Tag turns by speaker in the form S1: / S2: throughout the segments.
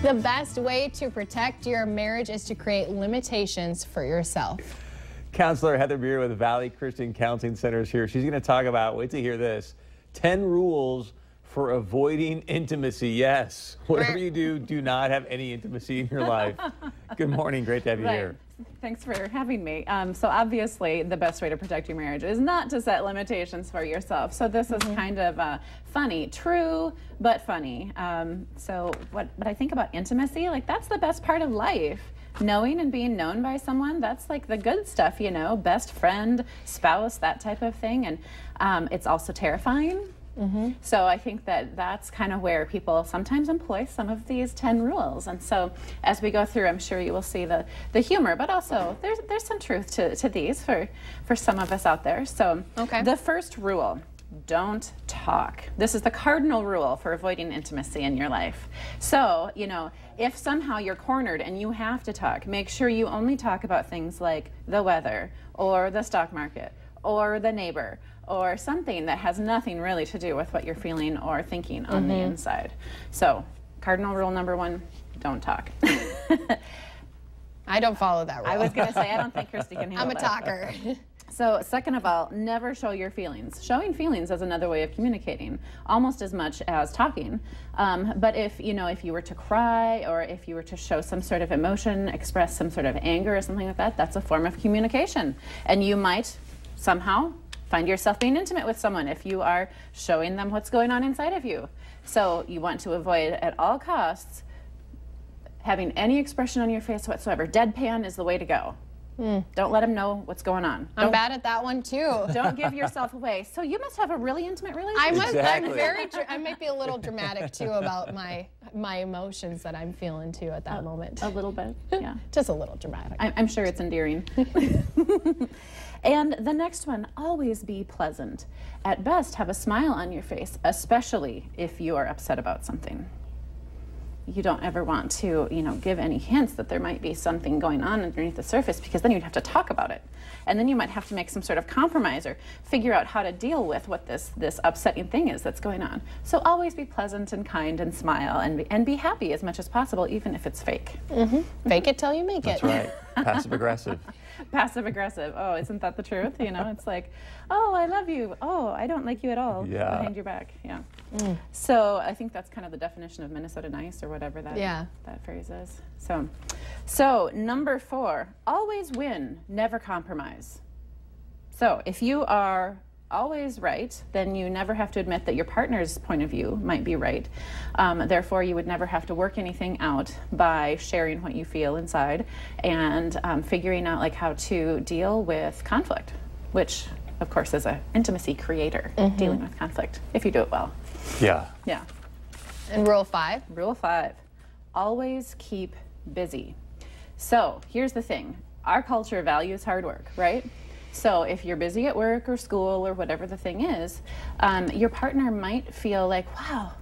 S1: The best way to protect your marriage is to create limitations for yourself.
S2: Counselor Heather Beer with Valley Christian Counseling Center is here. She's going to talk about, wait to hear this, 10 rules for avoiding intimacy. Yes, whatever you do, do not have any intimacy in your life. Good morning. Great to have you here.
S3: Thanks for having me. So obviously the best way to protect your marriage is not to set limitations for yourself. So this is kind of funny, true, but funny. So what I think about intimacy, like that's the best part of life. Knowing and being known by someone, that's like the good stuff, you know, best friend, spouse, that type of thing. And it's also terrifying. So I think that that's kind of where people sometimes employ some of these 10 rules. And so as we go through, I'm sure you will see the humor, but also there's some truth to these for some of us out there. So the first rule, don't talk. This is the cardinal rule for avoiding intimacy in your life. So, you know, if somehow you're cornered and you have to talk, make sure you only talk about things like the weather or the stock market or the neighbor or something that has nothing really to do with what you're feeling or thinking on the inside. So, cardinal rule number 1, don't talk.
S1: I don't follow that rule.
S3: I was going to say, I don't think Christy can handle
S1: I'm a talker.
S3: So second of all, never show your feelings. Showing feelings is another way of communicating, almost as much as talking. But if you were to cry or if you were to show some sort of emotion, express some sort of anger or something like that, that's a form of communication. And you might somehow find yourself being intimate with someone if you are showing them what's going on inside of you. So you want to avoid at all costs having any expression on your face whatsoever. Deadpan is the way to go. Don't let them know what's going on.
S1: I'm bad at that one too.
S3: Don't give yourself away. So you must have a really intimate relationship.
S1: I might be a little dramatic too about my emotions that I'm feeling too at that moment.
S3: A little bit, yeah.
S1: Just a little dramatic.
S3: I'm sure it's endearing. And the next one, always be pleasant. At best, have a smile on your face, especially if you are upset about something. You don't ever want to, give any hints that there might be something going on underneath the surface, because then you'd have to talk about it. And then you might have to make some sort of compromise or figure out how to deal with what this upsetting thing is that's going on. So always be pleasant and kind and smile and be happy as much as possible, even if it's fake.
S1: Fake it till you make it.
S2: That's right. Passive aggressive.
S3: Passive aggressive. Oh, isn't that the truth? It's like, oh, I love you. Oh, I don't like you at all.
S2: Yeah.
S3: Behind your back. Yeah. So I think that's kind of the definition of Minnesota nice, or whatever that phrase is. So number 4, always win, never compromise. So if you are always right, then you never have to admit that your partner's point of view might be right. Therefore, you would never have to work anything out by sharing what you feel inside and figuring out like how to deal with conflict, which of course is an intimacy creator, dealing with conflict, if you do it well.
S2: Yeah.
S3: Yeah.
S1: And rule 5?
S3: Rule 5, always keep busy. So here's the thing, our culture values hard work, right? So if you're busy at work or school or whatever the thing is, your partner might feel like, wow,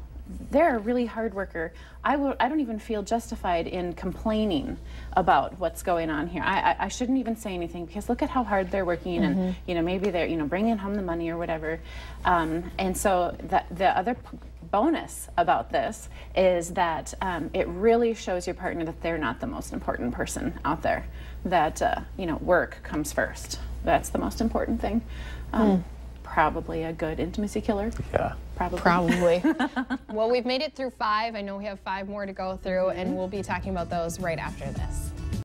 S3: they're a really hard worker. I don't even feel justified in complaining about what's going on here. I shouldn't even say anything because look at how hard they're working, and maybe they're bringing home the money or whatever. And so the other bonus about this is that it really shows your partner that they're not the most important person out there. That work comes first. That's the most important thing. Probably a good intimacy killer.
S2: Yeah.
S1: Probably. Well, we've made it through 5. I know we have 5 more to go through, and we'll be talking about those right after this.